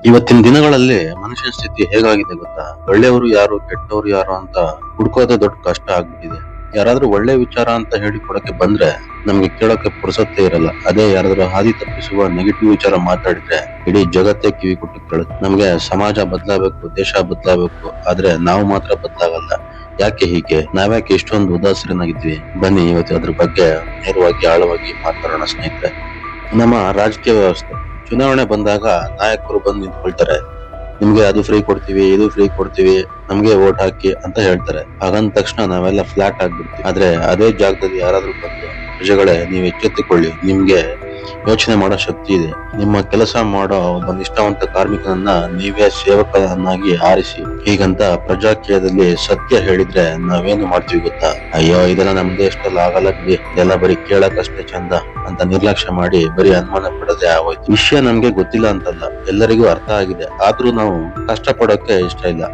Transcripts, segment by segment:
ಇವತ್ತಿನ ದಿನಗಳಲ್ಲಿ ಮನುಷ್ಯನ ಸ್ಥಿತಿ ಹೇಗಾಗಿದೆ ಗೊತ್ತಾ? ಒಳ್ಳೆಯವರು ಯಾರು ಕೆಟ್ಟವರು ಯಾರು ಅಂತ ಹುಡ್ಕೋದೇ ದೊಡ್ಡ ಕಷ್ಟ ಆಗ್ಬಿಟ್ಟಿದೆ. ಯಾರಾದ್ರೂ ಒಳ್ಳೆ ವಿಚಾರ ಅಂತ ಹೇಳಿ ಕೊಡಕ್ಕೆ ಬಂದ್ರೆ ನಮ್ಗೆ ಕೇಳೋಕೆ ಪುರ್ಸತ್ತೇ ಇರಲ್ಲ. ಅದೇ ಯಾರಾದ್ರೂ ಹಾದಿ ತಪ್ಪಿಸುವ ನೆಗೆಟಿವ್ ವಿಚಾರ ಮಾತಾಡಿದ್ರೆ ಇಡೀ ಜಗತ್ತೇ ಕಿವಿ ಕೊಟ್ಟು ಕೇಳುತ್ತೆ. ನಮ್ಗೆ ಸಮಾಜ ಬದಲಾಗಬೇಕು, ದೇಶ ಬದಲಾಗಬೇಕು, ಆದ್ರೆ ನಾವು ಮಾತ್ರ ಬದಲಾಗಲ್ಲ. ಯಾಕೆ ಹೀಗೆ? ನಾವ್ಯಾಕೆ ಇಷ್ಟೊಂದು ಉದಾಸೀನಾಗಿದ್ವಿ? ಬನ್ನಿ ಇವತ್ತು ಅದ್ರ ಬಗ್ಗೆ ನೇರವಾಗಿ ಆಳವಾಗಿ ಮಾತಾಡೋಣ ಸ್ನೇಹಿತರೆ. ನಮ್ಮ ರಾಜಕೀಯ ವ್ಯವಸ್ಥೆ, ಚುನಾವಣೆ ಬಂದಾಗ ನಾಯಕರು ಬಂದು ನಿಂತ್ಕೊಳ್ತಾರೆ. ನಿಮ್ಗೆ ಅದು ಫ್ರೀ ಕೊಡ್ತೀವಿ, ಇದು ಫ್ರೀ ಕೊಡ್ತೀವಿ, ನಮ್ಗೆ ವೋಟ್ ಹಾಕಿ ಅಂತ ಹೇಳ್ತಾರೆ. ಹಾಗಂದ ತಕ್ಷಣ ನಾವೆಲ್ಲ ಫ್ಲಾಟ್ ಆಗ್ಬಿಡ್ತೀವಿ. ಆದ್ರೆ ಅದೇ ಜಾಗದಲ್ಲಿ ಯಾರಾದ್ರೂ ಬಂದು ಪ್ರಜೆಗಳೇ ನೀವು ಎಚ್ಚೆತ್ತುಕೊಳ್ಳಿ, ನಿಮ್ಗೆ ಯೋಚನೆ ಮಾಡೋ ಶಕ್ತಿ ಇದೆ, ನಿಮ್ಮ ಕೆಲಸ ಮಾಡೋ ಒಬ್ಬ ನಿಷ್ಠಾವಂತ ಕಾರ್ಮಿಕನನ್ನ ನೀವೇ ಸೇವಕನನ್ನಾಗಿ ಆರಿಸಿ, ಹೀಗಂತ ಪ್ರಜಾಕೀಯದಲ್ಲಿ ಸತ್ಯ ಹೇಳಿದ್ರೆ ನಾವೇನು ಮಾಡ್ತೀವಿ ಗೊತ್ತಾ? ಅಯ್ಯೋ ಇದೆಲ್ಲ ನಮ್ ದೇಶದಲ್ಲಿ ಆಗಲ್ಲ ಬಿಡಿ, ಇದೆಲ್ಲ ಬರೀ ಕೇಳಕ್ಕಷ್ಟೇ ಚಂದ ಅಂತ ನಿರ್ಲಕ್ಷ್ಯ ಮಾಡಿ ಬರೀ ಅನುಮಾನ ಪಡೋದೇ ಆಗೋಯ್ತು. ವಿಷಯ ನಮ್ಗೆ ಗೊತ್ತಿಲ್ಲ ಅಂತಲ್ಲ, ಎಲ್ಲರಿಗೂ ಅರ್ಥ ಆಗಿದೆ. ಆದ್ರೂ ನಾವು ಕಷ್ಟ ಪಡೋಕೆ ಇಷ್ಟ ಇಲ್ಲ.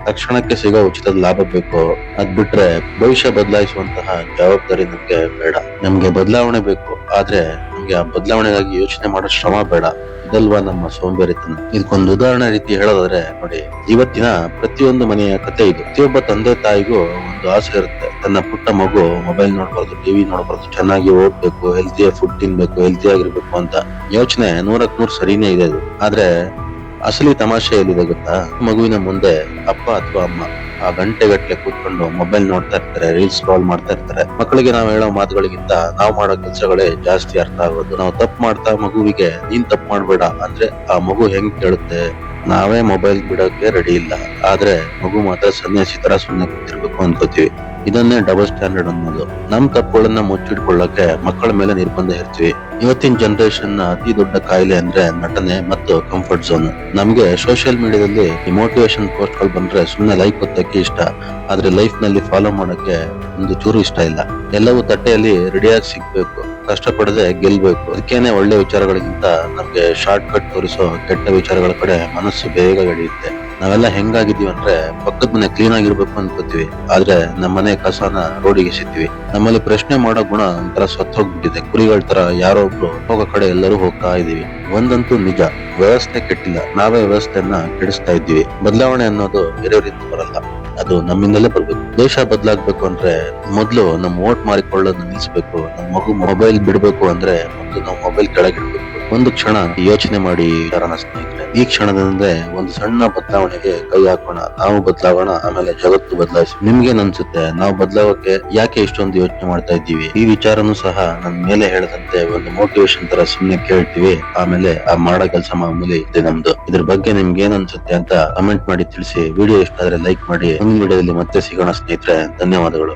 ತಕ್ಷಣಕ್ಕೆ ಸಿಗೋ ಉಚಿತದ ಲಾಭ ಬೇಕು, ಅದ್ ಬಿಟ್ರೆ ಭವಿಷ್ಯ ಬದಲಾಯಿಸುವಂತಹ ಜವಾಬ್ದಾರಿ ನಮ್ಗೆ ಬೇಡ. ನಮ್ಗೆ ಬದಲಾವಣೆ ಬೇಕು, ಆದ್ರೆ ನಮ್ಗೆ ಆ ಬದಲಾವಣೆಗಾಗಿ ಯೋಚನೆ ಮಾಡೋ ಶ್ರಮ ಬೇಡ. ಇದಲ್ವಾ ನಮ್ಮ ಸೋಂಬೇರಿತನ. ಇದಕ್ಕೊಂದು ಉದಾಹರಣೆ ರೀತಿ ಹೇಳೋದಾದ್ರೆ ನೋಡಿ, ಇವತ್ತಿನ ಪ್ರತಿಯೊಂದು ಮನೆಯ ಕತೆ ಇದು. ಪ್ರತಿಯೊಬ್ಬ ತಂದೆ ತಾಯಿಗೂ ಒಂದು ಆಸೆ ಇರುತ್ತೆ, ತನ್ನ ಪುಟ್ಟ ಮಗು ಮೊಬೈಲ್ ನೋಡ್ಬಾರ್ದು, ಟಿವಿ ನೋಡ್ಬಾರ್ದು, ಚೆನ್ನಾಗಿ ಓದ್ಬೇಕು, ಹೆಲ್ತಿಯ ಫುಡ್ ತಿನ್ಬೇಕು, ಹೆಲ್ತಿ ಆಗಿರ್ಬೇಕು ಅಂತ. ಯೋಚನೆ 100ಕ್ಕೆ 100 ಸರಿನೇ ಇದೆ ಅದು. ಆದ್ರೆ ಅಸಲಿ ತಮಾಷೆ ಎಲ್ಲಿದೆ ಗೊತ್ತಾ? ಮಗುವಿನ ಮುಂದೆ ಅಪ್ಪ ಅಥವಾ ಅಮ್ಮ ಆ ಗಂಟೆಗಟ್ಲೆ ಕೂತ್ಕೊಂಡು ಮೊಬೈಲ್ ನೋಡ್ತಾ ಇರ್ತಾರೆ, ರೀಲ್ಸ್ ಸ್ಕ್ರಾಲ್ ಮಾಡ್ತಾ ಇರ್ತಾರೆ. ಮಕ್ಕಳಿಗೆ ನಾವು ಹೇಳೋ ಮಾತುಗಳಿಗಿಂತ ನಾವು ಮಾಡೋ ಕೆಲಸಗಳೇ ಜಾಸ್ತಿ ಅರ್ಥ ಆಗೋದು. ನಾವು ತಪ್ಪು ಮಾಡ್ತಾ ಮಗುವಿಗೆ ನೀನ್ ತಪ್ಪು ಮಾಡ್ಬೇಡ ಅಂದ್ರೆ ಆ ಮಗು ಹೆಂಗ್ ಕೇಳುತ್ತೆ? ನಾವೇ ಮೊಬೈಲ್ ಬಿಡೋಕೆ ರೆಡಿ ಇಲ್ಲ, ಆದ್ರೆ ಮಗು ಮಾತ್ರ ಸನ್ಯಾಸಿ ತರ ಸುಮ್ಮನೆ ಕೂತಿರ್ಬೇಕು ಅನ್ಕೋತೀವಿ. ಇದನ್ನೇ ಡಬಲ್ ಸ್ಟ್ಯಾಂಡರ್ಡ್ ಅನ್ನೋದು. ನಮ್ ತಪ್ಪುಗಳನ್ನ ಮುಚ್ಚಿಟ್ಕೊಳ್ಳಕ್ಕೆ ಮಕ್ಕಳ ಮೇಲೆ ನಿರ್ಬಂಧ ಇರ್ತೀವಿ. ಇವತ್ತಿನ ಜನರೇಷನ್ ನ ಅತಿ ದೊಡ್ಡ ಕಾಯಿಲೆ ಅಂದ್ರೆ ನಟನೆ ಮತ್ತು ಕಂಫರ್ಟ್ ಝೋನ್. ನಮ್ಗೆ ಸೋಷಿಯಲ್ ಮೀಡಿಯಾದಲ್ಲಿ ಮೋಟಿವೇಶನ್ ಪೋಸ್ಟ್ ಗಳು ಬಂದ್ರೆ ಸುಮ್ನೆ ಲೈಕ್ ಒತ್ತಕ್ಕೆ ಇಷ್ಟ, ಆದ್ರೆ ಲೈಫ್ ನಲ್ಲಿ ಫಾಲೋ ಮಾಡಕ್ಕೆ ಒಂದು ಚೂರು ಇಷ್ಟ ಇಲ್ಲ. ಎಲ್ಲವೂ ತಟ್ಟೆಯಲ್ಲಿ ರೆಡಿಯಾಗಿ ಸಿಗ್ಬೇಕು, ಕಷ್ಟಪಡದೆ ಗೆಲ್ಬೇಕು. ಅದಕ್ಕೇನೆ ಒಳ್ಳೆ ವಿಚಾರಗಳಿಗಿಂತ ನಮ್ಗೆ ಶಾರ್ಟ್ ಕಟ್ ತೋರಿಸೋ ಕೆಟ್ಟ ವಿಚಾರಗಳ ಕಡೆ ಮನಸ್ಸು ಬೇಗ ಎಳೆಯುತ್ತೆ. ನಾವೆಲ್ಲ ಹೆಂಗಾಗಿದೀವಿ ಅಂದ್ರೆ ಪಕ್ಕದ ಮನೆ ಕ್ಲೀನ್ ಆಗಿರ್ಬೇಕು ಅನ್ಕೋತೀವಿ, ಆದ್ರೆ ನಮ್ಮನೆ ಕಸನ ರೋಡಿಗೆ ಎಸಿತೀವಿ. ನಮ್ಮಲ್ಲಿ ಪ್ರಶ್ನೆ ಮಾಡೋ ಗುಣ ಒಂಥರ ಸತ್ತೋಗ್ಬಿಟ್ಟಿದೆ. ಕುರಿಗಳ ತರ ಯಾರೋ ಒಬ್ರು ಹೋಗೋ ಕಡೆ ಎಲ್ಲರೂ ಹೋಗ್ತಾ ಇದೀವಿ. ಒಂದಂತೂ ನಿಜ, ವ್ಯವಸ್ಥೆ ಕೆಟ್ಟಿಲ್ಲ, ನಾವೇ ವ್ಯವಸ್ಥೆಯನ್ನ ಕೆಡಿಸ್ತಾ ಇದ್ದೀವಿ. ಬದಲಾವಣೆ ಅನ್ನೋದು ಬೇರೆಯವರಿಂದ ಬರಲ್ಲ, ಅದು ನಮ್ಮಿಂದಲೇ ಬರ್ಬೇಕು. ದೇಶ ಬದಲಾಗ್ಬೇಕು ಅಂದ್ರೆ ಮೊದ್ಲು ನಮ್ ವೋಟ್ ಮಾರಿಕೊಳ್ಳೋದನ್ನ ನಿಲ್ಸ್ಬೇಕು. ನಮ್ ಮಗು ಮೊಬೈಲ್ ಬಿಡ್ಬೇಕು ಅಂದ್ರೆ ಮೊದ್ಲು ನಾವು ಮೊಬೈಲ್ ಕೆಳಗಿಡ್ಬೇಕು. ಒಂದು ಕ್ಷಣ ಯೋಚನೆ ಮಾಡಿ ಸ್ನೇಹಿತರೆ. ಈ ಕ್ಷಣದಿಂದ ಒಂದು ಸಣ್ಣ ಬದಲಾವಣೆಗೆ ಕೈ ಹಾಕೋಣ. ನಾವು ಬದಲಾಗೋಣ, ಆಮೇಲೆ ಜಗತ್ತು ಬದಲಾಯಿಸಿ. ನಿಮ್ಗೇನ್ ಅನ್ಸುತ್ತೆ? ನಾವು ಬದಲಾವಕ್ಕೆ ಯಾಕೆ ಇಷ್ಟೊಂದು ಯೋಚನೆ ಮಾಡ್ತಾ ಇದ್ದೀವಿ? ಈ ವಿಚಾರನೂ ಸಹ ನನ್ ಮೇಲೆ ಹೇಳದಂತೆ ಒಂದು ಮೋಟಿವೇಶನ್ ತರ ಸುಮ್ನೆ ಕೇಳ್ತೀವಿ, ಆಮೇಲೆ ಆ ಮಾಡೋ ಕೆಲಸ ಮಾಮೂಲಿ ಇದೆ ನಮ್ದು. ಇದ್ರ ಬಗ್ಗೆ ನಿಮ್ಗೆ ಏನ್ ಅನ್ಸುತ್ತೆ ಅಂತ ಕಮೆಂಟ್ ಮಾಡಿ ತಿಳಿಸಿ. ವಿಡಿಯೋ ಇಷ್ಟ ಆದ್ರೆ ಲೈಕ್ ಮಾಡಿ. ಮುಂದಿನ ವಿಡಿಯೋದಲ್ಲಿ ಮತ್ತೆ ಸಿಗೋಣ ಸ್ನೇಹಿತರೆ. ಧನ್ಯವಾದಗಳು.